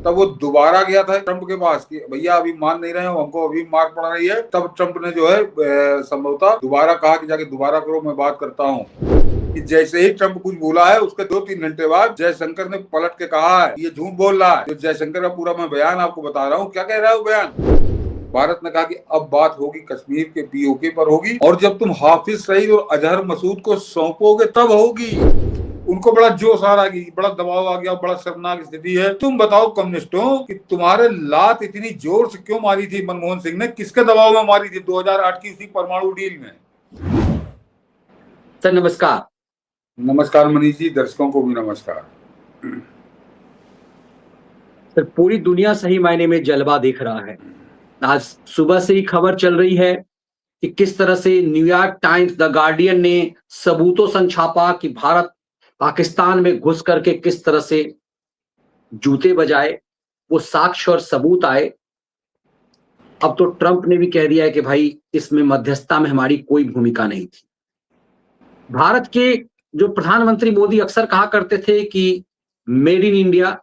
तब वो दोबारा गया था ट्रंप के पास कि भैया अभी मान नहीं रहे हो, हमको अभी मार पड़ रही है। तब ट्रंप ने जो है संभवतः दोबारा कहा कि जाके दोबारा करो, मैं बात करता हूँ। कि जैसे ही ट्रंप कुछ बोला है उसके 2-3 घंटे बाद जयशंकर ने पलट के कहा है ये झूठ बोल रहा है। जो जयशंकर का पूरा मैं बयान आपको बता रहा हूँ, क्या कह रहा है वो बयान। भारत ने कहा कि अब बात होगी कश्मीर के पीओके पर होगी, और जब तुम हाफिज सईद और अजहर मसूद को सौंपोगे तब होगी। उनको बड़ा जोश आ रहा है, बड़ा दबाव आ गया, बड़ा शर्मनाक स्थिति है। तुम बताओ कम्युनिस्टों कि तुम्हारे लात इतनी जोर से क्यों मारी थी मनमोहन सिंह ने, किसके दबाव में मारी थी 2008 की इसी परमाणु डील में। सर नमस्कार। नमस्कार मनीष जी, दर्शकों को भी नमस्कार। सर पूरी दुनिया सही मायने में जलवा देख रहा है। आज सुबह से ही खबर चल रही है कि किस तरह से न्यूयॉर्क टाइम्स, द गार्डियन ने सबूतों संग छापा कि भारत पाकिस्तान में घुस करके किस तरह से जूते बजाए, वो साक्ष्य और सबूत आए। अब तो ट्रंप ने भी कह दिया है कि भाई इसमें मध्यस्थता में हमारी कोई भूमिका नहीं थी। भारत के जो प्रधानमंत्री मोदी अक्सर कहा करते थे कि मेड इन इंडिया,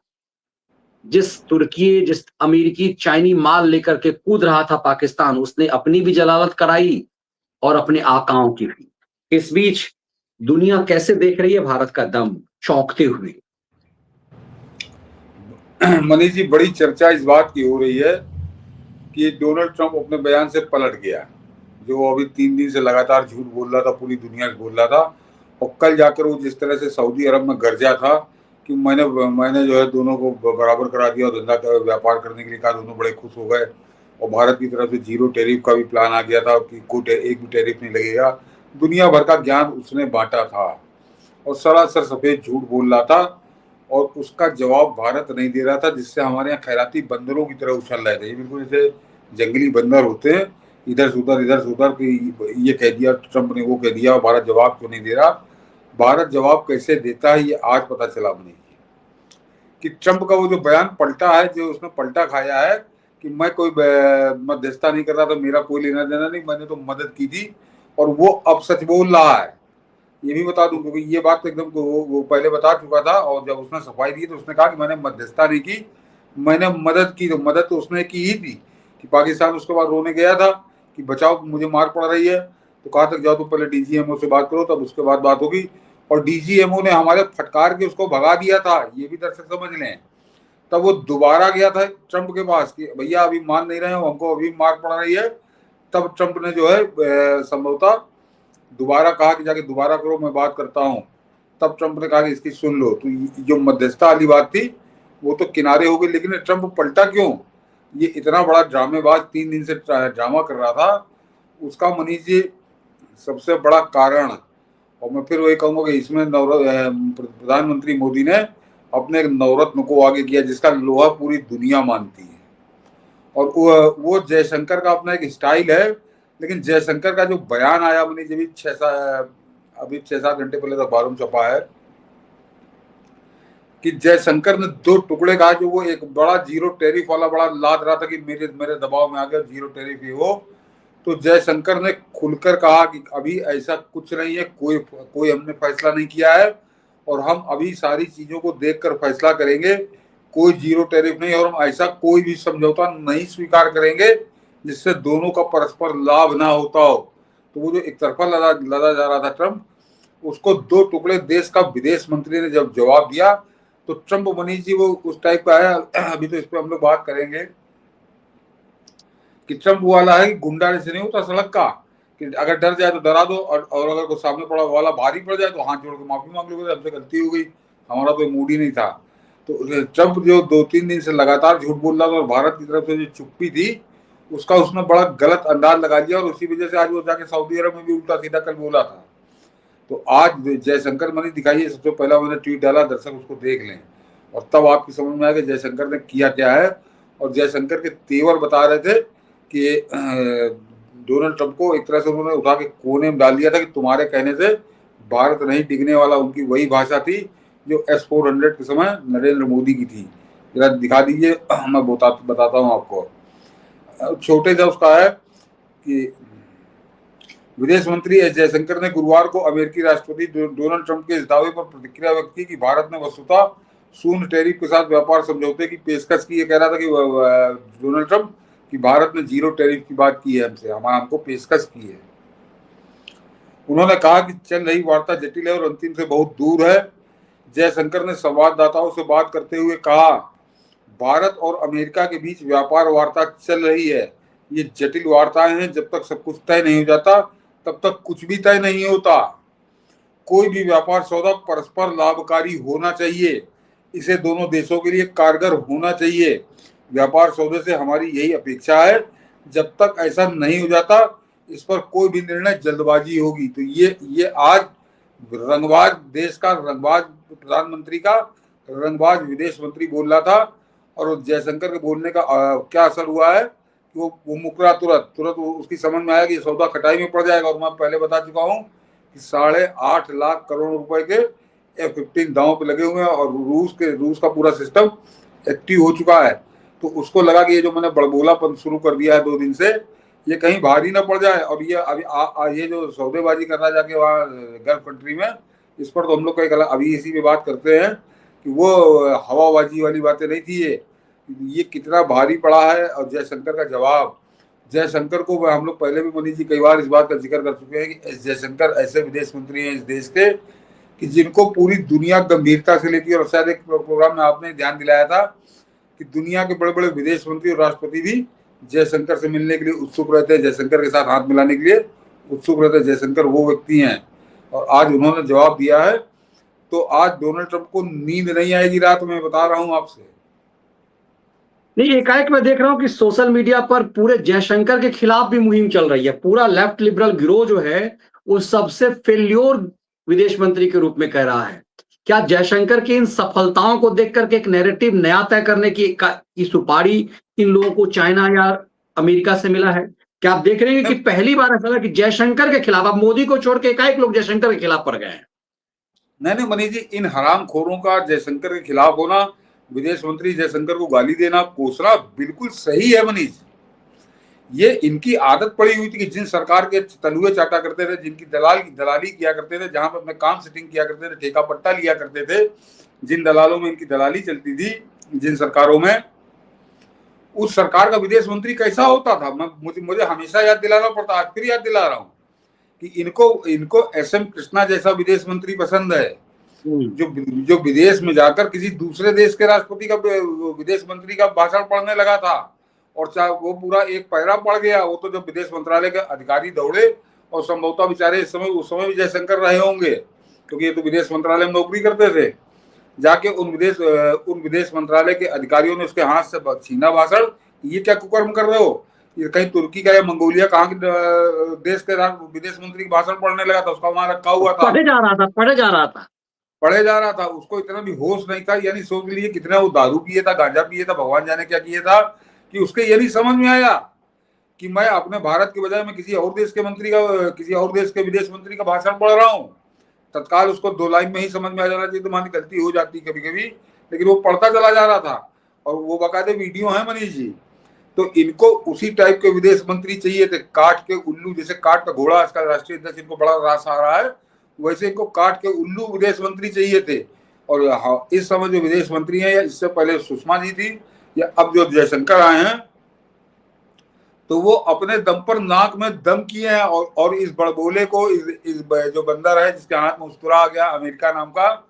जिस तुर्की, जिस अमेरिकी चाइनी माल लेकर के कूद रहा था पाकिस्तान, उसने अपनी भी जलालत कराई और अपने आकाओं की भी। इस बीच दुनिया कैसे देख रही है भारत का दम, चौंकते हुए। मनीष जी, बड़ी चर्चा इस बात की हो रही है कि डोनाल्ड ट्रंप अपने बयान से पलट गया। जो अभी 3 दिन से लगातार झूठ बोल रहा था, पूरी दुनिया से बोल रहा था, और कल जाकर वो जिस तरह से सऊदी अरब में गरजा था कि मैंने जो है दोनों को बराबर करा दिया और धंधा व्यापार करने के लिए कहा, दोनों बड़े खुश हो गए। और भारत की तरफ से जीरो टैरिफ का भी प्लान आ गया था कि कोई एक भी टैरिफ नहीं लगेगा। दुनिया भर का ज्ञान उसने बांटा था और सरासर सफेद झूठ बोल रहा था, और उसका जवाब भारत नहीं दे रहा था, जिससे हमारे यहाँ खैराती बंदरों की तरह उछल रहे थे। ये बिल्कुल जैसे जंगली बंदर होते हैं, इधर से उधर कि ये कह दिया ट्रंप ने, वो कह दिया, और भारत जवाब क्यों नहीं दे रहा। भारत जवाब कैसे देता है ये आज पता चला मुझे कि ट्रंप का वो जो बयान पलटा है, जो उसने पलटा खाया है कि मैं कोई मध्यस्थता नहीं कर रहा था, मेरा कोई लेना देना नहीं, मैंने तो मदद की थी, और वो अब सच बोल रहा है। ये भी बता दूं क्योंकि ये बात तो एकदम वो पहले बता चुका था, और जब उसने सफाई दी तो उसने कहा कि मैंने मध्यस्थता नहीं की, मैंने मदद की। तो मदद तो उसने की ही थी कि पाकिस्तान उसके बाद रोने गया था कि बचाओ मुझे मार पड़ रही है, तो कहा तक जाओ तो पहले डीजीएमओ से बात करो, तब उसके बाद बात होगी। और डीजीएमओ ने हमारे फटकार के उसको भगा दिया था, ये भी दर्शक समझ लें। तब वो दोबारा गया था ट्रंप के पास कि भैया अभी मान नहीं रहे हो, हमको अभी मार पड़ रही है। तब ट्रंप ने जो है संभवतः दोबारा कहा कि जाके दोबारा करो, मैं बात करता हूँ। तब ट्रंप ने कहा कि इसकी सुन लो। तो जो मध्यस्थता वाली बात थी वो तो किनारे हो गई, लेकिन ट्रंप पलटा क्यों। ये इतना बड़ा ड्रामेबाज 3 दिन से ड्रामा कर रहा था, उसका मनीष जी सबसे बड़ा कारण, और मैं फिर वही कहूंगा कि इसमें प्रधानमंत्री मोदी ने अपने एक नवरत्न को आगे किया जिसका लोहा पूरी दुनिया मानती है। और वो जयशंकर का अपना एक स्टाइल है। लेकिन जयशंकर का जो बयान आया मैंने जब अभी 6-7 घंटे पहले तक अखबारों में छपा है कि जयशंकर ने 2 टुकड़े कहा, जो वो एक बड़ा जीरो टैरिफ वाला बड़ा लाद रहा था कि मेरे दबाव में आ गया जीरो टैरिफ ही हो। तो जयशंकर ने खुलकर कहा कि अभी ऐसा कुछ नहीं है, कोई हमने फैसला नहीं किया है, और हम अभी सारी चीजों को देखकर फैसला करेंगे। कोई जीरो टैरिफ नहीं, और हम ऐसा कोई भी समझौता नहीं स्वीकार करेंगे जिससे दोनों का परस्पर लाभ ना होता हो। तो वो जो एक तरफा लड़ा जा रहा था ट्रंप, उसको 2 टुकड़े देश का विदेश मंत्री ने जब जवाब दिया, तो ट्रंप मनीष जी वो उस टाइप का है। अभी तो इस पर हम लोग बात करेंगे कि ट्रंप वाला है कि गुंडा से नहीं होता सड़क का, कि अगर डर जाए तो डरा दो, और अगर कोई सामने पड़ा वाला भारी पड़ जाए तो हाथ जोड़ के माफी मांग लो, हमसे गलती हो गई, हमारा तो मूड ही नहीं था। तो ट्रंप जो 2-3 दिन से लगातार झूठ बोल रहा था, और भारत की तरफ से जो चुप्पी थी उसका उसने बड़ा गलत अंदाज लगा लिया, और उसी वजह से आज वो जाके सऊदी अरब में भी उल्टा सीधा कल बोला था। तो आज जयशंकर मैंने दिखाई है, सबसे पहला मैंने ट्वीट डाला, दर्शक उसको देख लें, और तब आपकी समझ में आएगा जयशंकर ने किया क्या है। और जयशंकर के तेवर बता रहे थे कि डोनाल्ड ट्रंप को एक तरह से उन्होंने उठा के कोने में डाल दिया था कि तुम्हारे कहने से भारत नहीं टिकने वाला। उनकी वही भाषा थी जो S-400 के समय नरेंद्र मोदी की थी। जरा दिखा दीजिए, मैं बताता हूँ आपको। छोटे से उसका है कि विदेश मंत्री एस जयशंकर ने गुरुवार को अमेरिकी राष्ट्रपति डोनाल्ड ट्रंप के इस दावे पर प्रतिक्रिया व्यक्त की कि भारत ने वस्तुतः शून्य टैरिफ के साथ व्यापार समझौते की पेशकश की। ये कह रहा था कि डोनाल्ड ट्रंप कि भारत ने जीरो टैरिफ की बात की है हमसे, हमको पेशकश की है। उन्होंने कहा कि चल रही वार्ता जटिल है और अंतिम से बहुत दूर है। जयशंकर ने संवाददाताओं से बात करते हुए कहा, भारत और अमेरिका के बीच व्यापार वार्ता चल रही है। ये जटिल वार्ताएं हैं, जब तक सब कुछ तय नहीं हो जाता तब तक कुछ भी तय नहीं होता। कोई भी व्यापार सौदा परस्पर लाभकारी होना चाहिए, इसे दोनों देशों के लिए कारगर होना चाहिए। व्यापार सौदे से हमारी यही अपेक्षा है। जब तक ऐसा नहीं हो जाता इस पर कोई भी निर्णय जल्दबाजी होगी। तो ये आज रंगबाज देश का रंगबाज प्रधानमंत्री का रंगबाज विदेश मंत्री बोल रहा था, और जयशंकर के बोलने का क्या असर हुआ है कि वो मुकरा तुरंत उसकी समझ में आया कि सौदा खटाई में पड़ जाएगा। और मैं पहले बता चुका हूँ कि 8.5 लाख करोड़ रुपए के F-15 दांव पे लगे हुए हैं और रूस का पूरा सिस्टम एक्टिव हो चुका है। तो उसको लगा कि ये जो मैंने बड़बोलापन शुरू कर दिया है 2 दिन से, ये कहीं भारी ना पड़ जाए। और ये अभी ये जो सौदेबाजी कर रहा जाके वहाँ गल्फ कंट्री में, इस पर तो हम लोग कहीं अभी इसी पे बात करते हैं कि वो हवाबाजी वाली बातें नहीं थी। ये कितना भारी पड़ा है। और जयशंकर का जवाब, जयशंकर को हम लोग पहले भी मनीष जी कई बार इस बात का जिक्र कर चुके हैं कि जयशंकर ऐसे विदेश मंत्री हैं इस देश के कि जिनको पूरी दुनिया गंभीरता से लेती है। और शायद एक प्रोग्राम में आपने ध्यान दिलाया था कि दुनिया के बड़े बड़े विदेश मंत्री और राष्ट्रपति भी जयशंकर से मिलने के लिए उत्सुक रहते हैं, जयशंकर के साथ हाथ मिलाने के लिए उत्सुक रहते हैं। जयशंकर वो व्यक्ति हैं और आज उन्होंने जवाब दिया है। तो आज डोनाल्ड ट्रंप को नींद नहीं आएगी रात में, बता रहा हूं आपसे। नहीं, एकाएक मैं देख रहा हूं कि सोशल मीडिया पर पूरे जयशंकर के खिलाफ भी मुहिम चल रही है। पूरा लेफ्ट लिबरल गिरोह जो है वो सबसे फेल्योर विदेश मंत्री के रूप में कह रहा है। क्या जयशंकर की इन सफलताओं को देख करके एक नैरेटिव नया तय करने की सुपारी इन लोगों को चाइना या अमेरिका से मिला है? क्या आप देख रहे हैं कि पहली बार ऐसा कि जयशंकर के खिलाफ, अब मोदी को छोड़ के एकाएक लोग जयशंकर के खिलाफ पड़ गए हैं? नहीं मनीष जी, इन हरामखोरों का जयशंकर के खिलाफ होना, विदेश मंत्री जयशंकर को गाली देना, कोसना बिल्कुल सही है मनीष। ये इनकी आदत पड़ी हुई थी कि जिन सरकार के तलुए चाटा करते थे, जिनकी दलाली किया करते थे, जहां पर अपने काम सेटिंग किया करते थे, ठेका पट्टा लिया करते थे, जिन दलालों में इनकी दलाली चलती थी, जिन सरकारों में, उस सरकार का विदेश मंत्री कैसा होता था मुझे हमेशा याद दिलाना पड़ता। आज फिर याद दिला रहा हूँ कि इनको SM कृष्णा जैसा विदेश मंत्री पसंद है, जो विदेश में जाकर किसी दूसरे देश के राष्ट्रपति का विदेश मंत्री का भाषण पढ़ने लगा था और चाहे वो पूरा एक पैरा पड़ गया। वो तो जब विदेश मंत्रालय के अधिकारी दौड़े, और संभवतः बेचारे उस समय भी जयशंकर रहे होंगे क्योंकि ये तो विदेश मंत्रालय में नौकरी करते थे, जाके उन विदेश मंत्रालय के अधिकारियों ने उसके हाथ से छीना भाषण। ये क्या कुकर्म कर रहे हो? ये कहीं तुर्की का या मंगोलिया कहाँ के देश के विदेश मंत्री का भाषण पढ़ने लगा था? उसका वहां रखा हुआ था, पढ़े जा रहा था। उसको इतना भी होश नहीं था, यानी सोच लीजिए कितना वो दारू पिए था, गांजा पिए था, भगवान जाने क्या किए था, कि उसके ये नहीं समझ में आया कि मैं अपने भारत के बजाय मैं किसी और देश के विदेश मंत्री का भाषण पढ़ रहा हूँ। तत्काल उसको 2 लाइन में ही समझ में आ जाना चाहिए। तुम्हारी गलती हो जाती कभी कभी, लेकिन वो पढ़ता चला जा रहा था और वो बाकायदे वीडियो है मनीष जी। तो इनको उसी टाइप के विदेश मंत्री चाहिए थे, काट के उल्लू, जैसे काट का घोड़ा आजकल राष्ट्रीय अध्यक्ष इनको बड़ा रास आ रहा है, वैसे इनको काट के उल्लू विदेश मंत्री चाहिए थे। और इस समय जो विदेश मंत्री हैं, या इससे पहले सुषमा जी थी, या अब जो जयशंकर आए हैं, तो वो अपने दम पर नाक में दम किए हैं। और इस बड़बोले को, इस जो बंदर है जिसके हाथ में उस्तरा आ गया अमेरिका नाम का,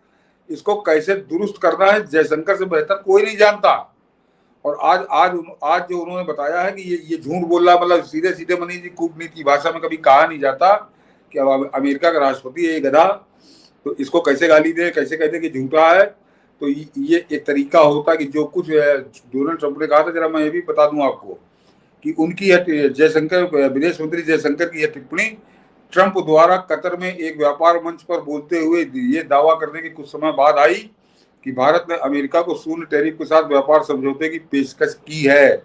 इसको कैसे दुरुस्त करना है जयशंकर से बेहतर कोई नहीं जानता। और आज जो उन्होंने बताया है कि ये झूठ बोल रहा, मतलब सीधे सीधे मनीष जी, कूटनीति भाषा में कभी कहा नहीं जाता कि अब अमेरिका का राष्ट्रपति है ये गधा, तो इसको कैसे गाली दे, कैसे कहते कि झूठा है। तो ये एक तरीका होता कि जो कुछ डोनाल्ड ट्रंप ने कहा था, जरा मैं ये भी बता दूं आपको कि उनकी विदेश मंत्री जयशंकर की यह टिप्पणी ट्रंप द्वारा कतर में एक व्यापार मंच पर बोलते हुए ये दावा करने के कुछ समय बाद आई कि भारत ने अमेरिका को शून्य टैरिफ के साथ व्यापार समझौते की पेशकश की है।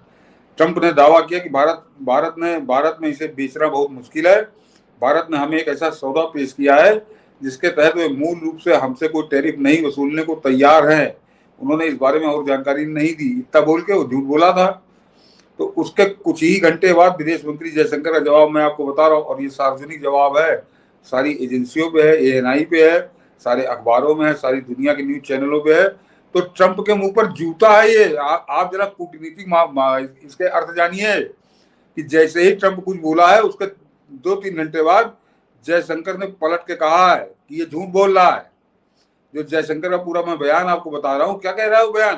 ट्रंप ने दावा किया कि भारत में इसे बेचना बहुत मुश्किल है। भारत ने हमें एक ऐसा सौदा पेश किया है जिसके तहत वे मूल रूप से हमसे कोई टैरिफ नहीं वसूलने को तैयार हैं। उन्होंने इस बारे में और जानकारी नहीं दी। इतना बोल के वो झूठ बोला था। तो उसके कुछ ही घंटे बाद विदेश मंत्री जयशंकर का जवाब मैं आपको बता रहा हूँ, और ये सार्वजनिक जवाब है, सारी एजेंसियों पे है, ANI पे है, सारे अखबारों में है, सारी दुनिया के न्यूज चैनलों पे है। तो ट्रंप के मुंह पर जूता है ये। आप जरा कूटनीतिक इसके अर्थ जानिए कि जैसे ही ट्रंप कुछ बोला है उसके 2-3 घंटे बाद जयशंकर ने पलट के कहा है कि ये झूठ बोल रहा है। जो जयशंकर का पूरा मैं बयान आपको बता रहा हूँ, क्या कह रहा है वो बयान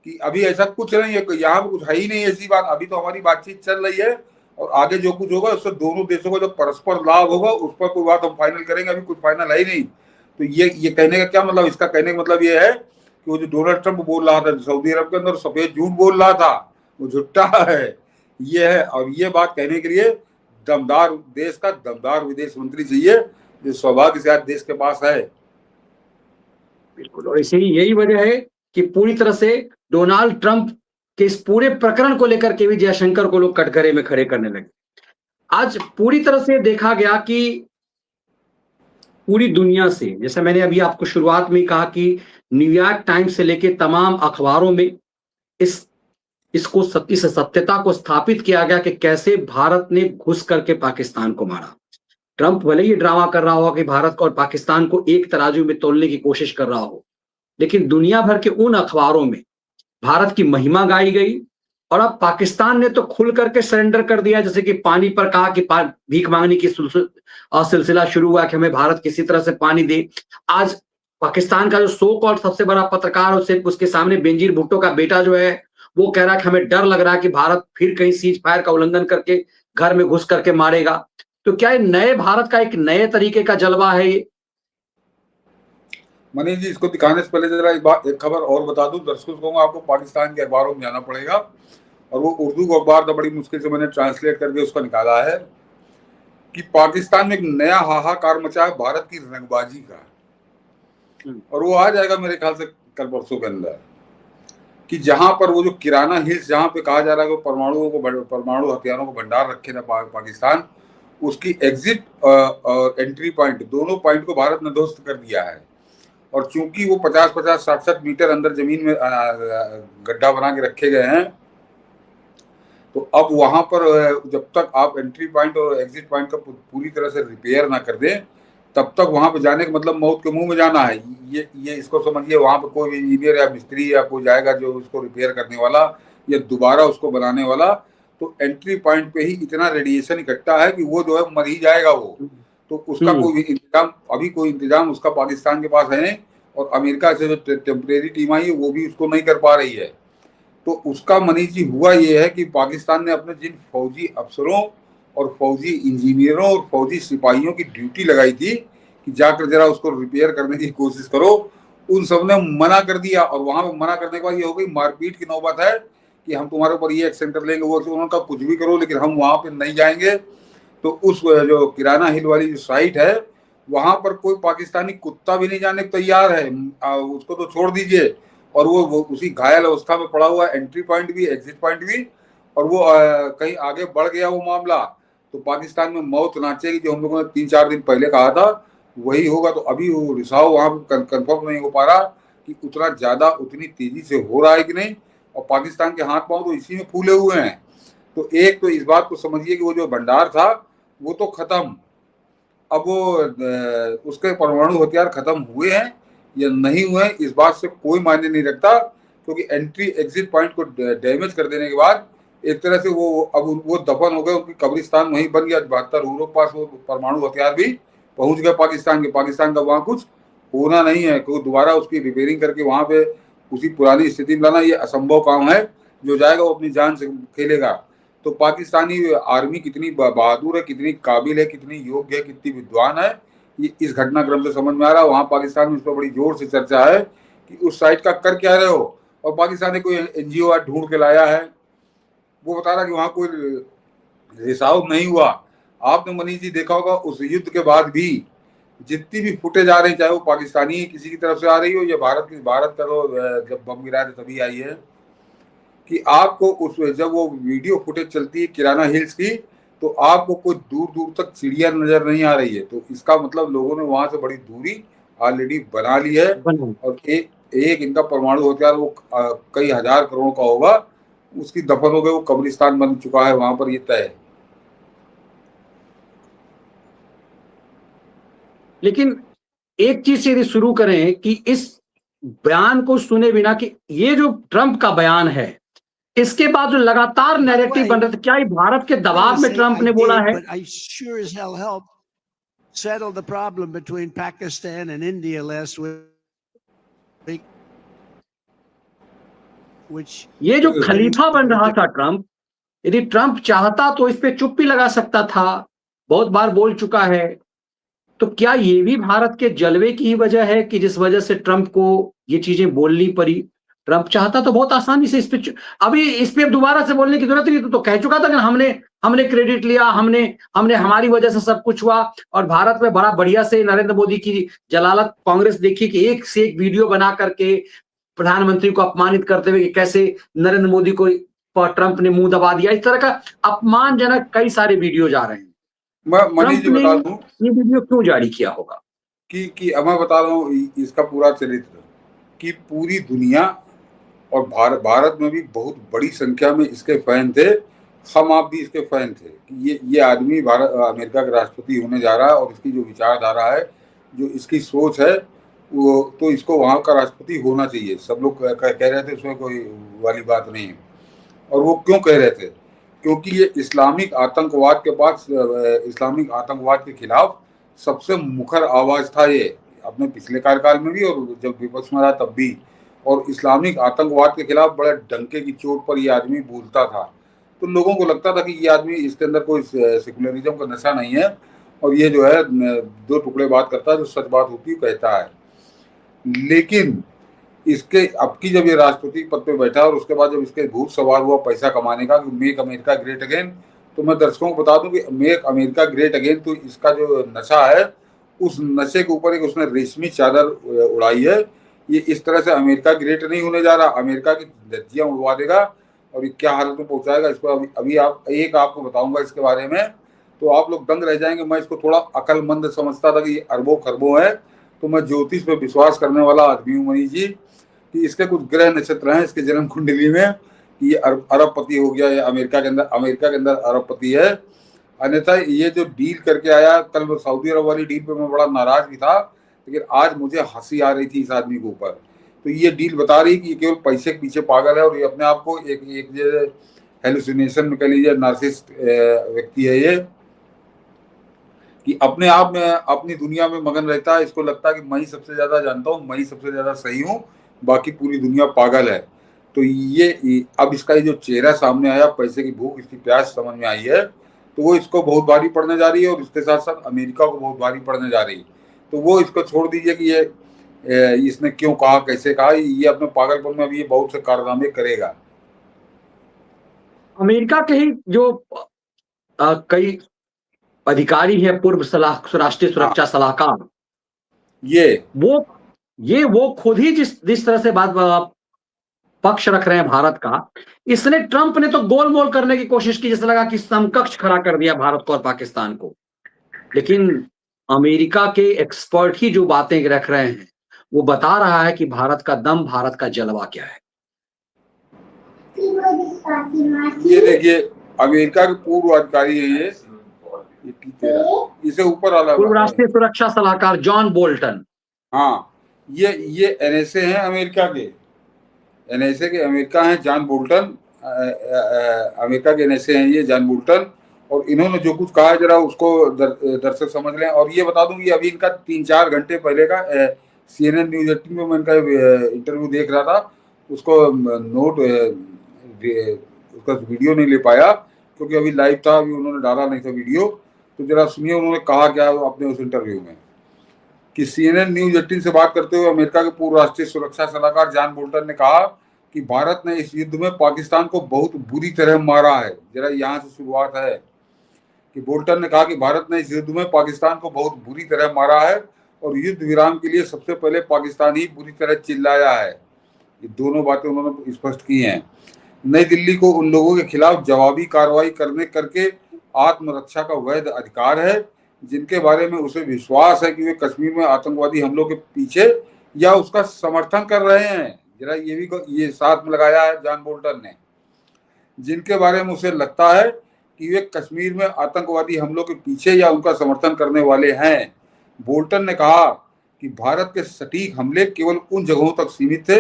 कि अभी ऐसा कुछ नहीं है, यहाँ पे कुछ है ही नहीं ऐसी बात, अभी तो हमारी बातचीत चल रही है और आगे जो कुछ होगा उससे दोनों देशों को जो परस्पर लाभ होगा उस पर कोई बात हम फाइनल करेंगे, अभी कुछ फाइनल है ही नहीं। तो ये कहने का क्या मतलब, इसका कहने का मतलब ये है कि वो जो डोनाल्ड ट्रंप बोल रहा था सऊदी अरब के अंदर सफेद झूठ बोल रहा था, वो झुट्टा है, ये है। और ये बात कहने के लिए दमदार देश का दमदार विदेश मंत्री चाहिए, जो सौभाग्य से आज देश के पास है। बिल्कुल, और इसीलिए यही वजह है कि पूरी तरह से डोनाल्ड ट्रंप के इस पूरे प्रकरण को लेकर के भी जयशंकर को लोग कटघरे में खड़े करने लगे। आज पूरी तरह से देखा गया कि पूरी दुनिया से, जैसे मैंने अभी आपको शुरुआत में कहा कि न्यूयॉर्क टाइम्स से लेके तमाम अखबारों में इस इस सत्यता को स्थापित किया गया कि कैसे भारत ने घुस करके पाकिस्तान को मारा। ट्रंप भले ही ड्रामा कर रहा हो कि भारत को और पाकिस्तान को एक तराजू में तोलने की कोशिश कर रहा हो, लेकिन दुनिया भर के उन अखबारों में भारत की महिमा गाई गई और अब पाकिस्तान ने तो खुल करके सरेंडर कर दिया। जैसे कि पानी पर कहा कि भीख मांगने की सिलसिला शुरू हुआ कि हमें भारत किसी तरह से पानी दे। आज पाकिस्तान का जो सो कॉल्ड सबसे बड़ा पत्रकार, उसके सामने बेनजीर भुट्टो का बेटा जो है वो कह रहा है कि हमें डर लग रहा है कि भारत फिर कहीं सीज फायर का उल्लंघन करके घर में घुस करके मारेगा। तो क्या ये नए भारत का एक नए तरीके का जलवा है ये? मनीष जी, इसको दिखाने से पहले जरा एक खबर और बता दूं दर्शकों को, आपको पाकिस्तान के अखबारों में जाना पड़ेगा और वो उर्दू का अखबार था, बड़ी मुश्किल से मैंने ट्रांसलेट करके उसका निकाला है कि पाकिस्तान में एक नया हाहाकार मचा है भारत की रंगबाजी का। और वो आ जाएगा मेरे ख्याल से कल परसों के अंदर, कि जहां पर वो जो किराना हिल्स जहां पे कहा जा रहा है कि परमाणु हथियारों को भंडार रखे था पाकिस्तान, उसकी एग्जिट और एंट्री पॉइंट दोनों पॉइंट को भारत ने ध्वस्त कर दिया है। और चूंकि वो 50-50 60-60 मीटर अंदर जमीन में गड्ढा बना के रखे गए हैं, तो अब वहां पर जब तक आप एंट्री पॉइंट और एग्जिट पॉइंट का पूरी तरह से रिपेयर ना कर दें, तब तक वहां पे जाने का मतलब मौत के मुंह में जाना है। ये इसको समझिए, वहां पर कोई इंजीनियर या मिस्त्री या कोई जाएगा जो उसको रिपेयर करने वाला या दोबारा उसको बनाने वाला, तो एंट्री पॉइंट पे ही इतना रेडिएशन इकट्ठा है कि वो जो है मर ही जाएगा वो। तो उसका कोई इंतजाम, अभी कोई इंतजाम उसका पाकिस्तान के पास है नहीं, और अमेरिका से जो टेम्परेरी टीम आई है वो भी उसको नहीं कर पा रही है। तो उसका मनीष जी हुआ ये है कि पाकिस्तान ने अपने जिन फौजी अफसरों और फौजी इंजीनियरों और फौजी सिपाहियों की ड्यूटी लगाई थी कि जाकर जरा उसको रिपेयर करने की कोशिश करो, उन सब ने मना कर दिया। और वहां पे मना करने के बाद ये हो गई मारपीट की नौबत है कि हम तुम्हारे ऊपर ये एक्शन कर लेंगे, वो उन्होंने कुछ भी करो लेकिन हम वहां पे नहीं जाएंगे। तो उस जो किराना हिल वाली जो साइट है वहां पर कोई पाकिस्तानी कुत्ता भी नहीं जाने को तैयार है, उसको तो छोड़ दीजिए। और वो उसी घायल अवस्था में पड़ा हुआ है, एंट्री पॉइंट भी एग्जिट पॉइंट भी। और वो कहीं आगे बढ़ गया वो मामला, तो पाकिस्तान में मौत नाचेगी, जो हम लोगों ने 3-4 दिन पहले कहा था वही होगा। तो अभी वो रिसाव वहां पर कंफर्म नहीं हो पा रहा कि उतना ज्यादा उतनी तेजी से हो रहा है कि नहीं, और पाकिस्तान के हाथ पांव तो इसी में फूले हुए हैं। तो एक तो इस बात को समझिए कि वो जो भंडार था वो तो खत्म, अब वो उसके परमाणु हथियार खत्म हुए हैं या नहीं हुए इस बात से कोई मायने नहीं रखता, क्योंकि एंट्री एग्जिट पॉइंट को डैमेज कर देने के बाद एक तरह से वो अब वो दफन हो गए, उनकी कब्रिस्तान वहीं बन गया। 72 हुरों के पास वो परमाणु हथियार भी पहुंच गए पाकिस्तान का वहां कुछ होना नहीं है, क्योंकि दोबारा उसकी रिपेयरिंग करके वहां पे उसी पुरानी स्थिति में लाना ये असंभव काम है। जो जाएगा वो अपनी जान से खेलेगा। तो पाकिस्तानी आर्मी कितनी बहादुर है, कितनी काबिल है, कितनी योग्य है, कितनी विद्वान है, ये इस घटनाक्रम से समझ में आ रहा है। वहां पाकिस्तान में इस पर बड़ी जोर से चर्चा है कि उस साइट का कर क्या रहे हो। और पाकिस्तान ने कोई एनजीओ ढूंढ के लाया है, वो बता रहा कि वहां कोई रिसाव नहीं हुआ। आपने मनीष जी देखा होगा उस युद्ध के बाद भी जितनी भी फुटेज आ रही, चाहे वो पाकिस्तानी किसी की तरफ से आ रही हो या भारत का तो जब बम गिराया था तभी आई है, कि आपको उस जब वो वीडियो फुटेज चलती है किराना हिल्स की, तो आपको कोई दूर दूर तक चिड़िया नजर नहीं आ रही है। तो इसका मतलब लोगों ने वहां से बड़ी दूरी ऑलरेडी बना ली है। और एक इनका परमाणु हथियार वो कई हजार करोड़ का होगा, उसकी दफन हो गए, वो कब्रिस्तान बन चुका है वहां पर, ये तय है। लेकिन एक चीज से यदि शुरू करें कि इस बयान को सुने बिना कि ये जो ट्रंप का बयान है, इसके बाद जो लगातार नैरेटिव बन रहा था, क्या ये भारत के दबाव में ट्रंप ने बोला है? But I sure as hell helped settle the problem between Pakistan and India last week, which ये जो खलीफा बन रहा था ट्रंप, यदि ट्रंप चाहता तो इस पे चुप्पी लगा सकता था, बहुत बार बोल चुका है। तो क्या ये भी भारत के जलवे की ही वजह है कि जिस वजह से ट्रंप को ये चीजें बोलनी पड़ी? ट्रंप चाहता तो बहुत आसानी से अभी इस पे दोबारा से बोलने की जरूरत नहीं, तो कह चुका था कि हमने क्रेडिट लिया, हमने हमारी वजह से सब कुछ हुआ। और भारत में बड़ा बढ़िया से नरेंद्र मोदी की जलालत कांग्रेस देखी कि एक से एक वीडियो बना करके प्रधानमंत्री को अपमानित करते हुए कि कैसे नरेंद्र मोदी को ट्रंप ने मुंह दबा दिया। इस तरह का अपमानजनक कई सारे वीडियो जा रहे हैं। मनीष जी बता दूं ये वीडियो क्यों जारी किया होगा? कि मैं बता रहा हूँ इसका पूरा चरित्र, कि पूरी दुनिया और भारत में भी बहुत बड़ी संख्या में इसके फैन थे। हम आप भी इसके फैन थे कि ये आदमी अमेरिका का राष्ट्रपति होने जा रहा है और इसकी जो विचारधारा है, जो इसकी सोच है, वो तो इसको वहाँ का राष्ट्रपति होना चाहिए। सब लोग कह रहे थे, उसमें कोई वाली बात नहीं है। और वो क्यों कह रहे थे? क्योंकि ये इस्लामिक आतंकवाद के खिलाफ सबसे मुखर आवाज था ये, अपने पिछले कार्यकाल में भी और जब विपक्ष में रहा तब भी। और इस्लामिक आतंकवाद के खिलाफ बड़े डंके की चोट पर ये आदमी बोलता था। तो लोगों को लगता था कि ये आदमी, इसके अंदर कोई सेकुलरिज्म का नशा नहीं है और ये जो है दो टुकड़े बात करता है, जो सच बात होती है कहता है। लेकिन इसके अब की जब ये राष्ट्रपति पद पे बैठा और उसके बाद जब इसके भूत सवार हुआ पैसा कमाने का, मेक अमेरिका ग्रेट अगेन, तो मैं दर्शकों को बता दूं कि मेक अमेरिका ग्रेट अगेन, तो इसका जो नशा है, उस नशे के ऊपर एक उसने रेशमी चादर उड़ाई है। ये इस तरह से अमेरिका ग्रेट नहीं होने जा रहा, अमेरिका की धज्जियां उड़वा देगा और ये क्या हालत में पहुंचाएगा, इस पर अभी आपको बताऊंगा इसके बारे में, तो आप लोग दंग रह जाएंगे। मैं इसको थोड़ा अकलमंद समझता था कि ये अरबों खरबों है, तो मैं ज्योतिष पे विश्वास करने वाला आदमी हूँ मनीष जी, कि इसके कुछ ग्रह नक्षत्र हैं इसके जन्म कुंडली में, कि ये अरबपति हो गया, ये अमेरिका के अंदर अरबपति है। अन्यथा ये जो डील करके आया कल, सऊदी अरब वाली डील पे मैं बड़ा नाराज भी था, लेकिन आज मुझे हंसी आ रही थी इस आदमी के ऊपर। तो ये डील बता रही कि ये केवल पैसे के पीछे पागल है और ये अपने आप को एक हेलुसिनेशन में कह लीजिए नार्सिसिस्ट व्यक्ति है ये, कि अपने आप में अपनी दुनिया में मगन रहता है। इसको लगता है कि मैं ही सबसे ज्यादा जानता हूँ, मैं ही सबसे ज्यादा सही हूँ, बाकी पूरी दुनिया पागल है। तो ये अब इसका जो चेहरा सामने आया, पैसे की भूख, इसकी प्यास समझ में आई है, तो वो इसको बहुत भारी पड़ने जा रही है और इसके साथ साथ अमेरिका को बहुत भारी पड़ने जा रही है। तो वो इसको छोड़ दीजिए कि ये इसने क्यों कहा, कैसे कहा, ये अपने पागलपन में अभी ये बहुत से कारनामे करेगा। अमेरिका के ही जो कई अधिकारी है, पूर्व राष्ट्रीय सुरक्षा सलाहकार, वो खुद ही जिस तरह से बात पक्ष रख रहे हैं भारत का, इसने ट्रंप ने तो गोलमोल करने की कोशिश की, जैसे लगा कि समकक्ष खड़ा कर दिया भारत को और पाकिस्तान को। लेकिन अमेरिका के एक्सपर्ट ही जो बातें रख रहे हैं, वो बता रहा है कि भारत का दम, भारत का जलवा क्या है। ये देखिए, अमेरिका के पूर्व अधिकारी है ये इसे ऊपर वाला पूर्व राष्ट्रीय सुरक्षा सलाहकार जॉन बोल्टन। हाँ, ये एनएसए हैं अमेरिका के, एनएसए के अमेरिका हैं जॉन बोल्टन, अमेरिका के एनएसए हैं ये जॉन बोल्टन। और इन्होंने जो कुछ कहा जरा उसको दर्शक समझ लें। और ये बता दूं कि अभी इनका 3-4 घंटे पहले का CNN न्यूज 18 में मैं इनका इंटरव्यू देख रहा था, उसको उसका वीडियो नहीं ले पाया क्योंकि अभी लाइव था, अभी उन्होंने डाला नहीं था वीडियो। तो जरा सुनिए उन्होंने कहा क्या अपने उस इंटरव्यू में, कि CNN न्यूज 18 से बात करते हुए अमेरिका के पूर्व राष्ट्रीय सुरक्षा सलाहकार जॉन बोल्टन ने कहा कि भारत ने इस युद्ध में पाकिस्तान को बहुत बुरी तरह मारा है। जरा यहाँ से शुरुआत है कि बोल्टन ने कहा कि भारत ने इस युद्ध में पाकिस्तान को बहुत बुरी तरह मारा है और युद्ध विराम के लिए सबसे पहले पाकिस्तान ही बुरी तरह चिल्लाया है। ये दोनों बातें उन्होंने स्पष्ट की हैं। नई दिल्ली को उन लोगों के खिलाफ जवाबी कार्रवाई करके आत्मरक्षा का वैध अधिकार है जिनके बारे में उसे विश्वास है कि वे कश्मीर में आतंकवादी हमलों के पीछे या उसका समर्थन कर रहे हैं। जरा ये साथ में लगाया है जॉन बोल्टन ने, जिनके बारे में उसे लगता है कि वे कश्मीर में आतंकवादी हमलों के पीछे या उनका समर्थन करने वाले हैं। बोल्टन ने कहा कि भारत के सटीक हमले केवल उन जगहों तक सीमित थे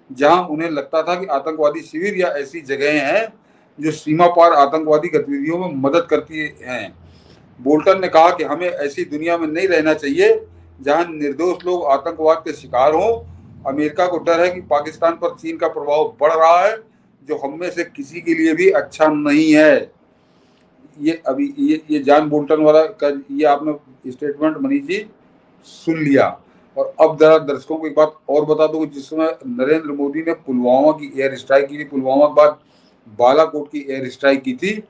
जहां उन्हें लगता था कि आतंकवादी शिविर या ऐसी जगहें हैं जो सीमा पार आतंकवादी गतिविधियों में मदद करती हैं। बोल्टन ने कहा कि हमें ऐसी दुनिया में नहीं रहना चाहिए जहां निर्दोष लोग आतंकवाद के शिकार हों। अमेरिका को डर है कि पाकिस्तान पर चीन का प्रभाव बढ़ रहा है, जो हम में से किसी के लिए भी अच्छा नहीं है। ये जॉन बोल्टन वाला का ये आपने स्टेटमेंट मनीष जी सुन लिया। और अब जरा दर्शकों को एक बात और बता दूं, जिस समय नरेंद्र मोदी ने पुलवामा की एयर स्ट्राइक की थी, पुलवामा के बाद बालाकोट की एयर स्ट्राइक की थी,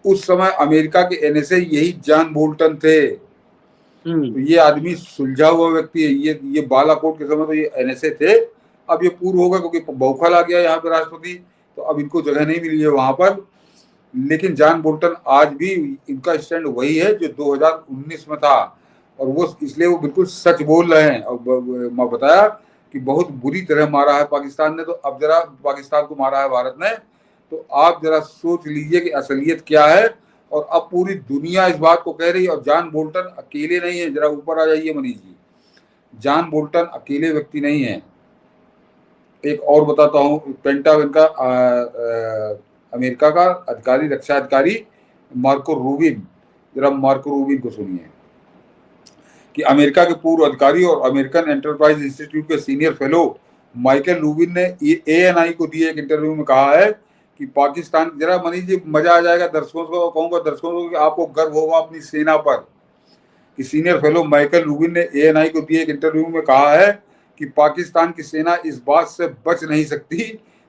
उस समय अमेरिका के एनएसए यही जॉन बोल्टन थे। तो ये आदमी सुलझा हुआ व्यक्ति है। ये बालाकोट के समय तो ये एनएसए थे। अब ये पूर्व होगा क्योंकि बौखल आ गया यहाँ पे राष्ट्रपति, तो अब इनको जगह नहीं मिली है वहां पर। लेकिन जॉन बोल्टन आज भी इनका स्टैंड वही है जो 2019 में था, और वो इसलिए वो बिल्कुल सच बोल रहे हैं। और मैं बताया कि बहुत बुरी तरह मारा है पाकिस्तान ने, तो अब जरा पाकिस्तान को मारा है भारत ने, तो आप जरा सोच लीजिए कि असलियत क्या है। और अब पूरी दुनिया इस बात को कह रही है, और जॉन बोल्टन अकेले नहीं है। जरा ऊपर आ जाइए मनीष जी, जॉन बोल्टन अकेले व्यक्ति नहीं है। एक और बताता हूँ, पेंटागन का अमेरिका का अधिकारी, रक्षा अधिकारी मार्को रूबिन, जरा मार्को रूबिन को सुनिए कि अमेरिका के पूर्व अधिकारी और अमेरिकन एंटरप्राइज इंस्टीट्यूट के सीनियर फेलो माइकल रूबिन ने एएनआई को दिए एक इंटरव्यू में कहा है कि पाकिस्तान, जरा मनीष जी मजा आ जाएगा दर्शकों को, कहूंगा दर्शकों को कि आपको गर्व होगा अपनी सेना पर, कि सीनियर फेलो माइकल रूबिन ने एएनआई को दिए एक इंटरव्यू में कहा है कि पाकिस्तान की सेना इस बात से बच नहीं सकती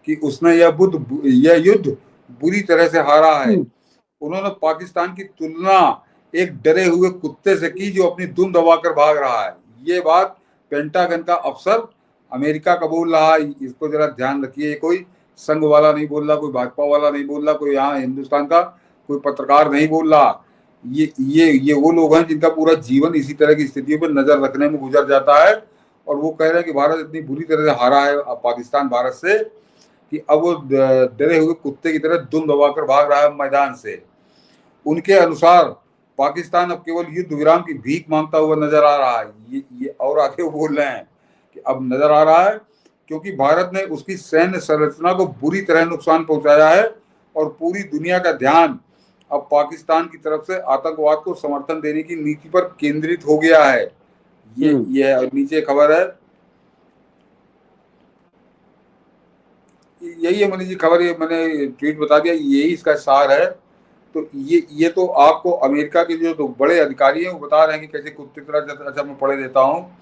कि उसने यह युद्ध बुरी तरह से हारा है। उन्होंने पाकिस्तान की तुलना एक डरे हुए कुत्ते से की जो अपनी दुम दबाकर भाग रहा है। ये बात पेंटागन का अफसर अमेरिका का बोल रहा है। इसको जरा ध्यान रखिए, कोई संघ वाला नहीं बोल रहा, कोई भाजपा वाला नहीं बोल रहा, कोई यहाँ हिंदुस्तान का कोई पत्रकार नहीं बोल रहा। ये वो लोग हैं जिनका पूरा जीवन इसी तरह की स्थितियों पर नजर रखने में गुजर जाता है, और वो कह रहे हैं कि भारत इतनी बुरी तरह से हारा है पाकिस्तान भारत से कि अब वो डरे हुए कुत्ते की तरह दुम दबाकर भाग रहा है मैदान से। उनके अनुसार पाकिस्तान अब केवल युद्ध विराम की भीख मांगता हुआ नजर आ रहा है। ये और आगे वो बोल रहे हैं कि अब नजर आ रहा है क्योंकि भारत ने उसकी सैन्य संरचना को बुरी तरह नुकसान पहुंचाया है, और पूरी दुनिया का ध्यान अब पाकिस्तान की तरफ से आतंकवाद को समर्थन देने की नीति पर केंद्रित हो गया है। ये नीचे खबर है, यही है मनीष जी खबर, ये मैंने ट्वीट बता दिया, यही इसका सार है। तो ये तो आपको अमेरिका के जो तो बड़े अधिकारी हैं वो बता रहे हैं कि कैसे कुत्ते तरह। अच्छा मैं पढ़े देता हूँ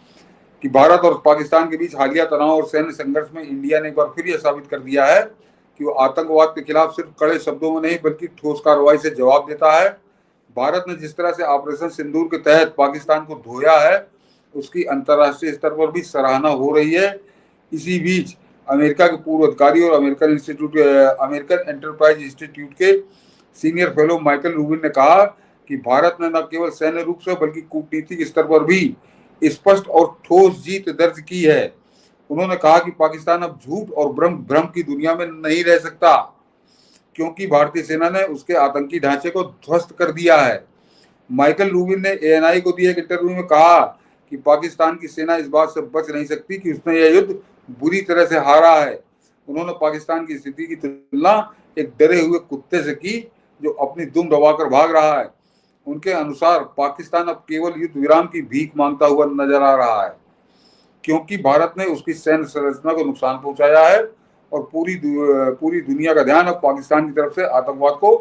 कि भारत और पाकिस्तान के बीच हालिया तनाव और सैन्य संघर्ष में इंडिया ने एक बार फिर यह साबित कर दिया है कि वो आतंकवाद के खिलाफ सिर्फ कड़े शब्दों में नहीं बल्कि ठोस कार्रवाई से जवाब देता है। भारत ने जिस तरह से ऑपरेशन सिंदूर के तहत पाकिस्तान को धोया है, उसकी अंतर्राष्ट्रीय स्तर पर भी सराहना हो रही है। इसी बीच अमेरिका के पूर्व अधिकारी और अमेरिकन एंटरप्राइज इंस्टीट्यूट के सीनियर फेलो माइकल रूबिन ने कहा कि भारत ने न केवल सैन्य रूप से बल्कि कूटनीतिक स्तर पर भी स्पष्ट और ठोस जीत दर्ज की है। उन्होंने कहा कि पाकिस्तान अब झूठ और भ्रम की दुनिया में नहीं रह सकता, क्योंकि भारतीय सेना ने उसके आतंकी ढांचे को ध्वस्त कर दिया है। माइकल रूबिन ने एएनआई को दिए एक इंटरव्यू में कहा कि पाकिस्तान की सेना इस बात से बच नहीं सकती कि उसने यह युद्ध बुरी तरह से हारा है। उन्होंने पाकिस्तान की स्थिति की तुलना एक डरे हुए कुत्ते से की जो अपनी दुम दबाकर भाग रहा है। उनके अनुसार पाकिस्तान अब केवल युद्ध विराम की भीख मांगता हुआ नजर आ रहा है, क्योंकि भारत ने उसकी सैन्य संरचना को नुकसान पहुंचाया है, और पूरी दुनिया का ध्यान अब पाकिस्तान की तरफ से आतंकवाद को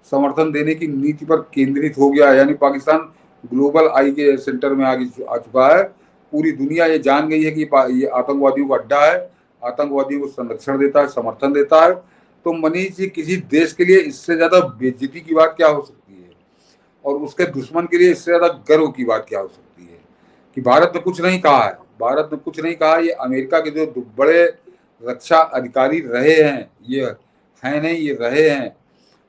समर्थन देने की नीति पर केंद्रित हो गया है। यानी पाकिस्तान ग्लोबल आई के सेंटर में आ चुका है। पूरी दुनिया ये जान गई है कि ये आतंकवादियों का अड्डा है, आतंकवादियों को संरक्षण देता है, समर्थन देता है। तो मनीष जी, किसी देश के लिए इससे ज्यादा बेइज्जती की बात क्या हो सकती है, और उसके दुश्मन के लिए इससे ज्यादा गर्व की बात क्या हो सकती है कि भारत ने कुछ नहीं कहा है। भारत ने कुछ नहीं कहा। ये अमेरिका के जो बड़े रक्षा अधिकारी रहे हैं, ये हैं नहीं, ये रहे हैं,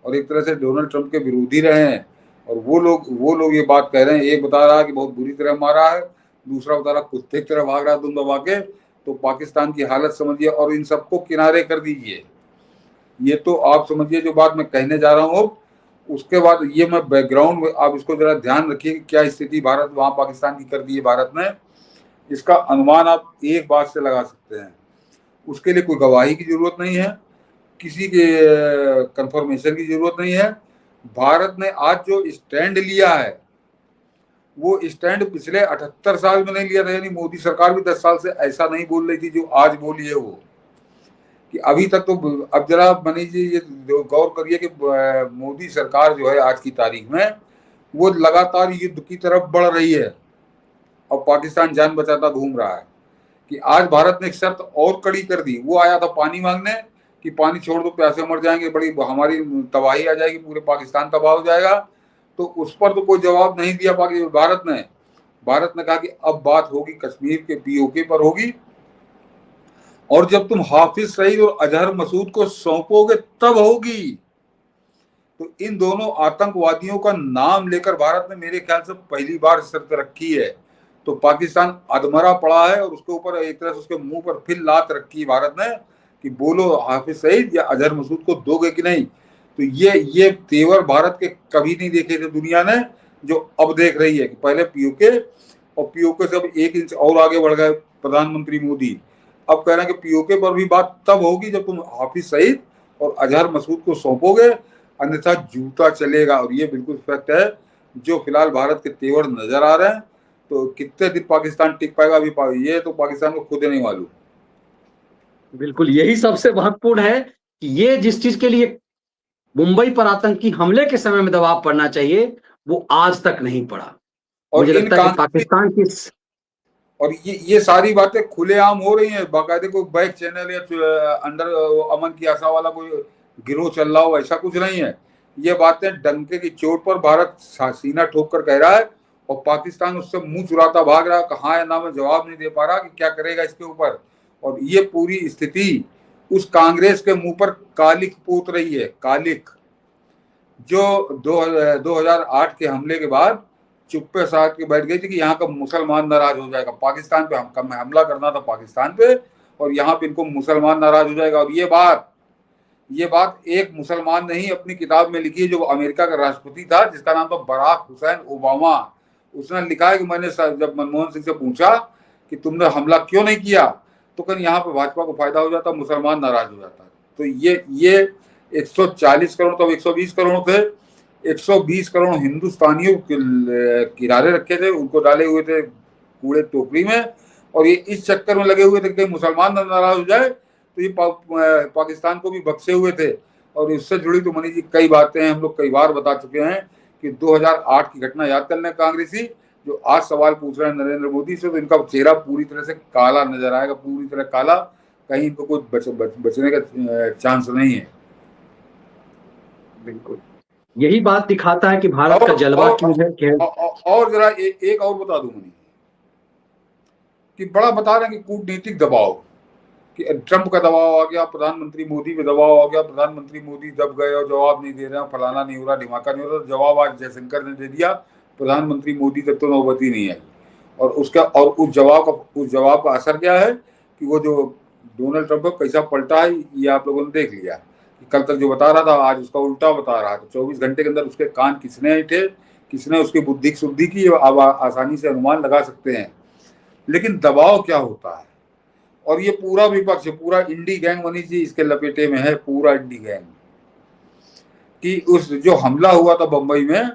और एक तरह से डोनाल्ड ट्रंप के विरोधी रहे हैं। और वो लोग ये बात कह रहे हैं, एक बता रहा है कि बहुत बुरी तरह मारा है, दूसरा बता रहा कुत्ते की तरह भाग रहा है दुम दबा के। तो पाकिस्तान की हालत समझिए, और इन सबको किनारे कर दीजिए। ये तो आप समझिए जो बात मैं कहने जा रहा हूँ। उसके बाद ये मैं बैकग्राउंड में, आप इसको जरा ध्यान रखिए कि क्या स्थिति भारत वहां पाकिस्तान की कर दी है भारत ने। इसका अनुमान आप एक बात से लगा सकते हैं। उसके लिए कोई गवाही की जरूरत नहीं है, किसी के कंफर्मेशन की जरूरत नहीं है। भारत ने आज जो स्टैंड लिया है वो स्टैंड पिछले 78 साल में नहीं लिया था। यानी मोदी सरकार भी 10 साल से ऐसा नहीं बोल रही थी जो आज बोली है वो, कि अभी तक तो। अब जरा मनीष जी ये गौर करिए कि मोदी सरकार जो है आज की तारीख में वो लगातार युद्ध की तरफ बढ़ रही है और पाकिस्तान जान बचाता घूम रहा है। कि आज भारत ने एक शर्त और कड़ी कर दी। वो आया था पानी मांगने कि पानी छोड़ दो, प्यासे मर जाएंगे, बड़ी हमारी तबाही आ जाएगी, पूरे पाकिस्तान तबाह हो जाएगा। तो उस पर तो कोई जवाब नहीं दिया भारत ने। भारत ने कहा कि अब बात होगी कश्मीर के पीओके पर होगी, और जब तुम हाफिज सईद और अजहर मसूद को सौंपोगे तब होगी। तो इन दोनों आतंकवादियों का नाम लेकर भारत ने मेरे ख्याल से पहली बार शर्त रखी है। तो पाकिस्तान अधमरा पड़ा है और उसके ऊपर एक तरह से उसके मुंह पर फिर लात रखी है भारत ने कि बोलो हाफिज सईद या अजहर मसूद को दोगे कि नहीं। तो ये तेवर भारत के कभी नहीं देखे थे दुनिया ने, जो अब देख रही है कि पहले पीओके, और पीओके से अब 1 इंच और आगे बढ़ गए प्रधानमंत्री मोदी। अब कह रहे हैं कि पीओके पर भी बात तब होगी जब तुम हाफिज सईद और अजहर मसूद को सौंपोगे, अन्यथा जूता चलेगा। और ये बिल्कुल फैक्ट है जो फिलहाल भारत के तेवर नजर आ रहे हैं। तो कितने दिन पाकिस्तान टिक पाएगा अभी ये तो पाकिस्तान को खुद नहीं मालूम। बिल्कुल यही सबसे महत्वपूर्ण है कि ये जिस चीज के लिए मुंबई पर आतंकी हमले के समय में दबाव पड़ना चाहिए वो आज तक नहीं पड़ा। और मुझे लगता है कि पाकिस्तान की और ये सारी बातें खुलेआम हो रही हैं। बाकायदे कोई बैक चैनल या अंडर अमन की आशा वाला कोई गिरोह चल रहा हो, ऐसा कुछ नहीं है। ये बातें डंके की चोट पर भारत सीना ठोक कर कह रहा है और पाकिस्तान उससे मुंह चुराता भाग रहा है। कहाँ है ना, में जवाब नहीं दे पा रहा कि क्या करेगा इसके ऊपर। और ये पूरी स्थिति उस कांग्रेस के मुंह पर कालिक पोत रही है, कालिक, जो 2008 के हमले के बाद चुप्पे साध के बैठ गई थी कि यहाँ का मुसलमान नाराज हो जाएगा। पाकिस्तान पे हमला करना था पाकिस्तान पे, और यहाँ पे इनको मुसलमान नाराज हो जाएगा। और ये बात एक मुसलमान ने ही अपनी किताब में लिखी है, जो अमेरिका का राष्ट्रपति था जिसका नाम था बराक हुसैन ओबामा। उसने लिखा है कि मैंने जब मनमोहन सिंह से पूछा कि तुमने हमला क्यों नहीं किया, तो कहीं यहाँ पे भाजपा को फायदा हो जाता, मुसलमान नाराज हो जाता। तो ये 140 करोड़ तो 120 करोड़ थे, 120 करोड़ हिंदुस्तानियों किनारे रखे थे, उनको डाले हुए थे कूड़े टोकरी में। और ये इस चक्कर में लगे हुए थे कि मुसलमान नाराज हो जाए, तो ये पाकिस्तान को भी बख्शे हुए थे। और इससे जुड़ी तो मनीष जी कई बातें हैं, हम लोग कई बार बता चुके हैं कि 2008 की घटना याद कर लें कांग्रेसी, जो आज सवाल पूछ रहे हैं नरेंद्र मोदी से, तो इनका चेहरा पूरी तरह से काला नजर आएगा, पूरी तरह काला, कहीं इनको कुछ बचने का चांस नहीं है। बिल्कुल यही बात दिखाता है कि भारत का जलवा क्यों है। और जरा एक और बता दूं मनीष कि बड़ा बता रहे हैं कि कूटनीतिक दबाव, कि ट्रंप का दबाव आ गया, प्रधानमंत्री मोदी पे दबाव आ गया, प्रधानमंत्री मोदी दब गए और जवाब नहीं दे रहे हैं, फलाना नहीं हो रहा, ढिमाका नहीं हो रहा। जवाब आज जयशंकर ने दे दिया, प्रधानमंत्री मोदी तक तो नौबत ही नहीं आई। और उस जवाब का असर क्या है कि वो जो डोनाल्ड ट्रंप कैसा पलटा है ये आप लोगों ने देख लिया। कि कल तक जो बता रहा था आज उसका उल्टा बता रहा है। तो 24 घंटे के अंदर उसके कान किसने ऐंठे, किसने उसकी बुद्धि शुद्धि की, अब आसानी से अनुमान लगा सकते हैं। लेकिन दबाव क्या होता है, और ये पूरा विपक्ष, पूरा इंडी गैंग मनीष जी इसके लपेटे में है, पूरा इंडी गैंग। कि उस जो हमला हुआ था बंबई में,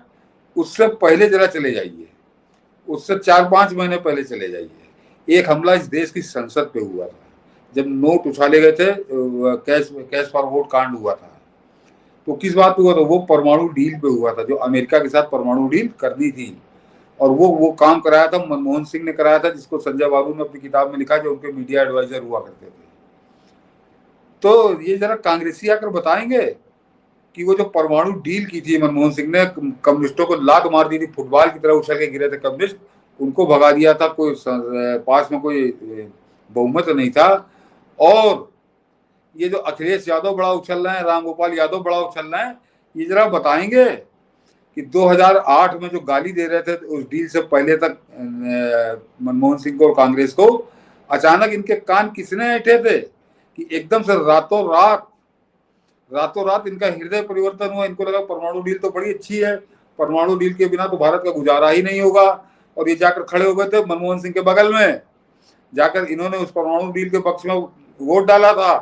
उससे पहले जरा चले जाइए, उससे 4-5 महीने पहले चले जाइए। एक हमला इस देश की संसद पे हुआ था जब नोट उछाले गए थे, कैश फॉर वोट कांड हुआ था। तो किस बात पे हुआ था? वो परमाणु डील पे हुआ था, जो अमेरिका के साथ परमाणु डील करनी थी। और वो काम कराया था मनमोहन सिंह ने कराया था, जिसको संजय बाबू ने अपनी किताब में लिखा, जो उनके मीडिया एडवाइजर हुआ करते थे। तो ये जरा कांग्रेसी आकर बताएंगे कि वो जो परमाणु डील की थी मनमोहन सिंह ने, कम्युनिस्टों को लात मार दी थी, फुटबॉल की तरह उछल के गिरे थे कम्युनिस्ट, उनको भगा दिया था, कोई पास में कोई बहुमत नहीं था। और ये जो अखिलेश यादव बड़ा उछल रहे हैं, रामगोपाल यादव बड़ा उछल रहे हैं, ये जरा बताएंगे कि 2008 में जो गाली दे रहे थे उस डील से पहले तक मनमोहन सिंह को और कांग्रेस को, अचानक इनके कान किसने ऐंठे थे कि एकदम से रातों रात इनका हृदय परिवर्तन हुआ। इनको लगा परमाणु डील तो बड़ी अच्छी है, परमाणु डील के बिना तो भारत का गुजारा ही नहीं होगा। और ये जाकर खड़े हो गए थे मनमोहन सिंह के बगल में जाकर इन्होंने उस परमाणु डील के पक्ष में वोट डाला था।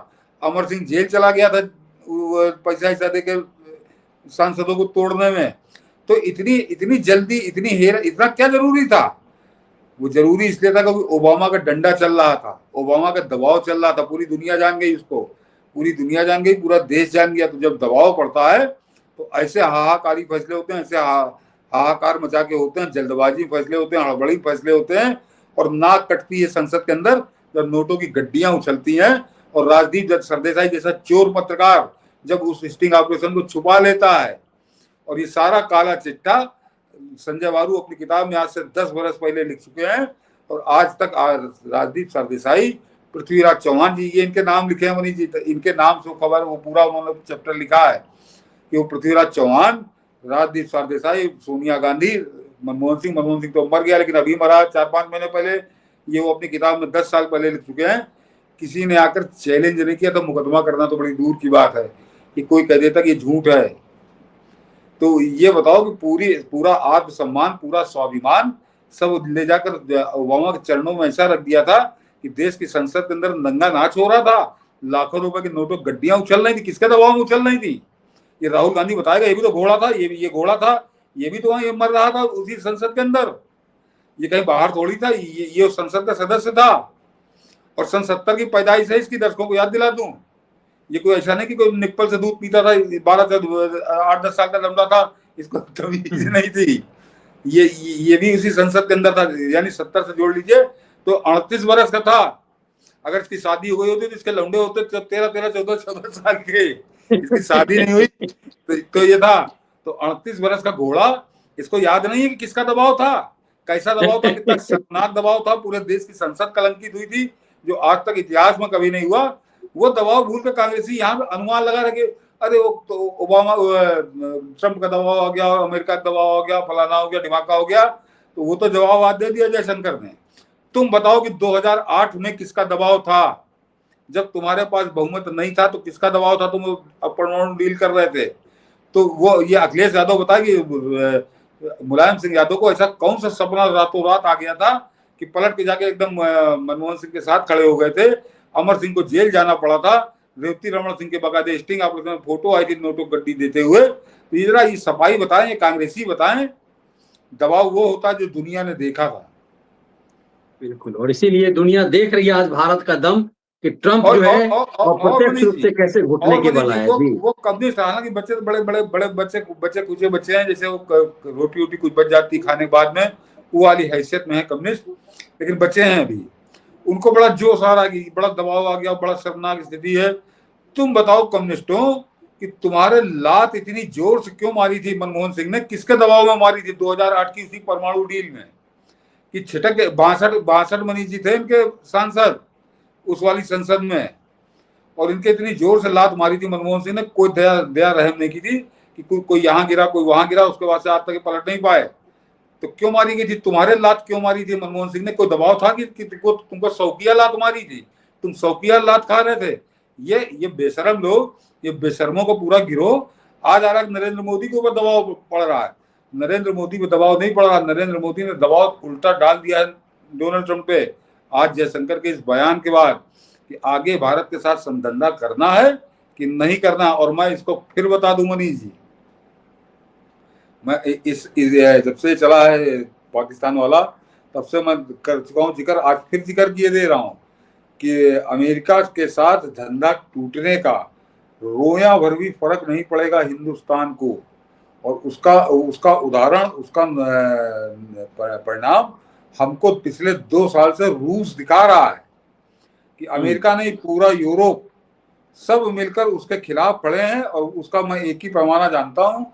अमर सिंह जेल चला गया था पैसा ऐसा देकर सांसदों को तोड़ने में। तो इतनी जल्दी इतना क्या जरूरी था? वो जरूरी इसलिए था क्योंकि ओबामा का डंडा चल रहा था, ओबामा का दबाव चल रहा था, पूरी दुनिया जान गई उसको, पूरी दुनिया जान गई, पूरा देश जान गया। तो जब दबाव पड़ता है तो ऐसे हाहाकारी फैसले होते हैं, ऐसे हाहाकार मचा के होते हैं, जल्दबाजी फैसले होते हैं, हड़बड़ी फैसले होते हैं, और नाक कटती है संसद के अंदर जब नोटों की गड्डियां उछलती हैं और राजदीप सरदेसाई जैसा चोर पत्रकार जब उस स्टिंग ऑपरेशन को छुपा लेता है। और ये सारा काला चिट्ठा संजय बारू अपनी किताब में आज से 10 बरस पहले लिख चुके हैं, और आज तक राजदीप सरदेसाई, पृथ्वीराज चौहान जी, ये इनके नाम लिखे हैं मनीष जी, इनके नाम से खबर, वो पूरा उन्होंने चैप्टर लिखा है कि वो पृथ्वीराज चौहान, राजदीप सरदेसाई, सोनिया गांधी, मनमोहन सिंह तो मर गया लेकिन अभी मरा 4-5 महीने पहले, ये वो अपनी किताब में 10 साल पहले लिख चुके हैं। किसी ने आकर चैलेंज नहीं किया तो मुकदमा करना तो बड़ी दूर की बात है कि कोई कह देता कि ये झूठ है। तो ये बताओ कि पूरा आत्मसम्मान, पूरा स्वाभिमान सब ले जाकर ओबामा के चरणों में ऐसा रख दिया था कि देश की संसद के अंदर नंगा नाच हो रहा था, लाखों रुपए के नोटों गड्डियां उछल रही थी। किसके दबाव में उछल रही थी? ये राहुल गांधी बताएगा, ये भी तो घोड़ा था, ये घोड़ा था, ये भी तो वहां मर रहा था उसी संसद के अंदर, ये कहीं बाहर थोड़ी था, ये संसद का सदस्य था। और सन 70 की पैदाइश है इसकी, दर्शकों को याद दिला दूं। ये कोई ऐसा नहीं कि कोई निप्पल से दूध पीता था, 12 से 8-10 साल का लड़का था, इसको तमीज नहीं थी। ये भी उसी संसद के अंदर था, यानी 70 से जोड़ लीजिए तो 38 बरस का था। अगर इसकी शादी हो गई होती तो इसके लौंडे होते 13-14 साल के, इसकी शादी नहीं हुई तो ये था। तो 38 बरस का घोड़ा, इसको याद नहीं है कि किसका दबाव था, कैसा दबाव था, कितना शर्मनाक दबाव था। पूरे देश की संसद कलंकित हुई थी, जो आज तक इतिहास में कभी नहीं हुआ। वो दबाव भूल कर कांग्रेसी यहाँ अनुमान लगा रहे, अरे वो तो ओबामा ट्रंप का दबाव आ गया, अमेरिका का दबाव आ गया, फलाना हो गया, ढिमाका हो गया। तो वो तो जवाब आज दे दिया जयशंकर ने। तुम बताओ कि 2008 में किसका दबाव था? जब तुम्हारे पास बहुमत नहीं था तो किसका दबाव था? तुम परमाणु डील कर रहे थे। तो वो ये अखिलेश यादव बताया कि मुलायम सिंह यादव को ऐसा कौन सा सपना रातों रात आ गया था कि पलट के जाके एकदम मनमोहन सिंह के साथ खड़े हो गए थे। अमर सिंह को जेल जाना पड़ा था, रेवती रमन सिंह के बकायदे स्टिंग ऑपरेशन में फोटो आई थी नोटों गड्डी देते हुए। तो ये जरा ये सफाई बताएं, ये कांग्रेसी बताएं, दबाव वो होता जो दुनिया ने देखा था। बिल्कुल, और इसीलिए दुनिया देख रही है आज भारत का दम कि ट्रंप जो है अप्रत्यक्ष रूप से कैसे घुटने के बल है। वो कम्युनिस्ट, हालांकि बच्चे तो बड़े बच्चे कुछ बच्चे हैं, जैसे वो रोटी कुछ बच जाती खाने के बाद में, वो वाली हैसियत में है कम्युनिस्ट, लेकिन बच्चे हैं अभी, उनको बड़ा जोश आ रहा है कि बड़ा दबाव आ गया, बड़ा शर्मनाक स्थिति है। तुम बताओ कम्युनिस्टों कि तुम्हारे लात इतनी जोर से क्यों मारी थी मनमोहन सिंह ने, किसके दबाव में मारी थी 2008 की उसी परमाणु डील में? कि छिटक 62 मनीष जी थे इनके सांसद उस वाली संसद में, और इनके इतनी जोर से लात मारी थी मनमोहन सिंह ने, कोई दया रहम नहीं की थी कि कोई यहाँ गिरा कोई वहां गिरा, उसके बाद से आज तक पलट नहीं पाए। तो क्यों मारी गई थी? तुम्हारे लात क्यों मारी थी मनमोहन सिंह ने? कोई दबाव था कि तुमको शौकिया लात मारी थी? तुम शौकिया लात खा रहे थे? ये बेशरम लोग, ये बेशर्मों को पूरा गिरोह आज आ रहा है। नरेंद्र मोदी के ऊपर दबाव पड़ रहा है। नरेंद्र मोदी पे दबाव नहीं पड़ रहा, नरेंद्र मोदी ने दबाव उल्टा डाल दिया है डोनाल्ड ट्रंप पे आज जयशंकर के इस बयान के बाद कि आगे भारत के साथ संधंधा करना है कि नहीं करना। और मैं इसको फिर बता दूं मनीष जी, मैं इस जब से चला है पाकिस्तान वाला तब से मैं कर चुका हूँ जिक्र, आज फिर जिक्र किए दे रहा हूँ कि अमेरिका के साथ धंधा टूटने का रोया भर भी फर्क नहीं पड़ेगा हिंदुस्तान को। और उसका उदाहरण, उसका परिणाम हमको पिछले 2 साल से रूस दिखा रहा है कि अमेरिका नहीं, पूरा यूरोप सब मिलकर उसके खिलाफ खड़े हैं। और उसका मैं एक ही पैमाना जानता हूं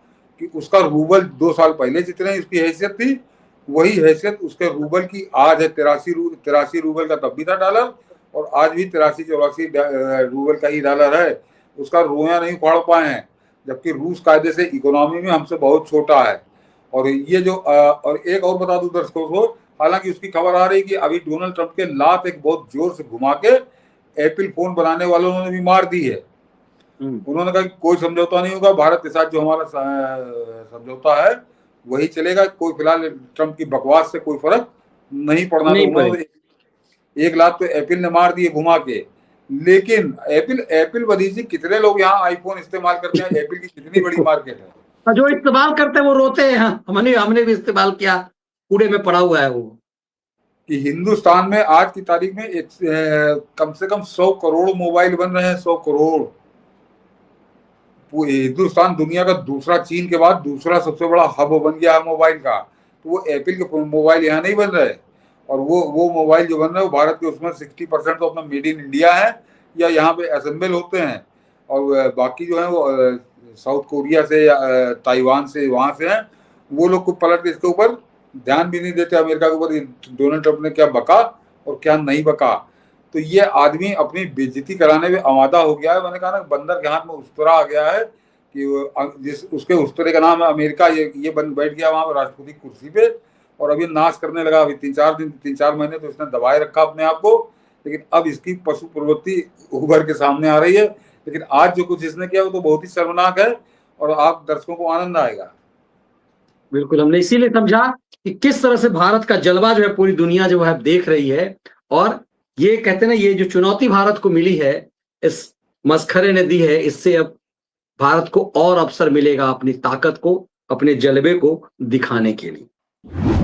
कि उसका रूबल 2 साल पहले जितने उसकी हैसियत थी, वही हैसियत उसके रूबल की आज है। 83 रूबल का तब भी था डॉलर, और आज भी 83-84 रूबल का ही डॉलर है। उसका रोया नहीं फाड़ पाए हैं, जबकि रूस कायदे से इकोनॉमी में हमसे बहुत छोटा है। और ये जो और एक और बता दूं दर्शकों को, हालांकि उसकी खबर आ रही कि अभी डोनाल्ड ट्रंप के लात एक बहुत जोर से घुमा के एप्पल फोन बनाने वालों ने भी मार दी है। उन्होंने कहा कि कोई समझौता नहीं होगा, भारत के साथ जो हमारा समझौता है वही चलेगा, कोई फिलहाल ट्रंप की बकवास से कोई फर्क नहीं पड़ना। 1 लाख तो एप्पल ने मार दिए घुमा के। लेकिन एप्पल वजह से कितने लोग यहाँ आईफोन इस्तेमाल करते हैं, एप्पल की कितनी बड़ी मार्केट है। जो इस्तेमाल करते हैं वो रोते हैं, हमने भी इस्तेमाल किया, कूड़े में पड़ा हुआ है वो। कि हिंदुस्तान में आज की तारीख में कम से कम 100 करोड़ मोबाइल बन रहे हैं, 100 करोड़। हिंदुस्तान दुनिया का दूसरा, चीन के बाद दूसरा सबसे बड़ा हब बन गया है मोबाइल का। तो वो एप्पल के मोबाइल यहाँ नहीं बन रहे, और वो मोबाइल जो बन रहे हैं वो भारत के उसमें 60% तो अपना मेड इन इंडिया है या यहाँ पे असेंबल होते हैं, और बाकी जो है वो साउथ कोरिया से या ताइवान से, वहां से हैं। वो लोग को पलट के इसके ऊपर ध्यान भी नहीं देते अमेरिका के ऊपर, डोनाल्ड ट्रंप ने क्या बका और क्या नहीं बका। तो ये आदमी अपनी बेइज्जती कराने में आमादा हो गया है। मैंने कहा ना, बंदर के हाथ में उस्तरा आ गया है कि जिस उसके उस्तरे का नाम है अमेरिका, ये बन बैठ गया वहां पर राष्ट्रपति कुर्सी पे, और अभी नाश करने लगा। अभी 3-4 महीने तो इसने दबाए रखा अपने आप को, लेकिन अब इसकी पशु प्रवृत्ति उभर के सामने आ रही है। लेकिन आज जो कुछ इसने किया वो तो बहुत ही शर्मनाक है, और आप दर्शकों को आनंद आएगा। बिल्कुल, हमने इसीलिए समझा कि किस तरह से भारत का जलवा जो है पूरी दुनिया जो है देख रही है, और ये कहते हैं ना, ये जो चुनौती भारत को मिली है, इस मस्खरे ने दी है, इससे अब भारत को और अवसर मिलेगा अपनी ताकत को, अपने जलवे को दिखाने के लिए।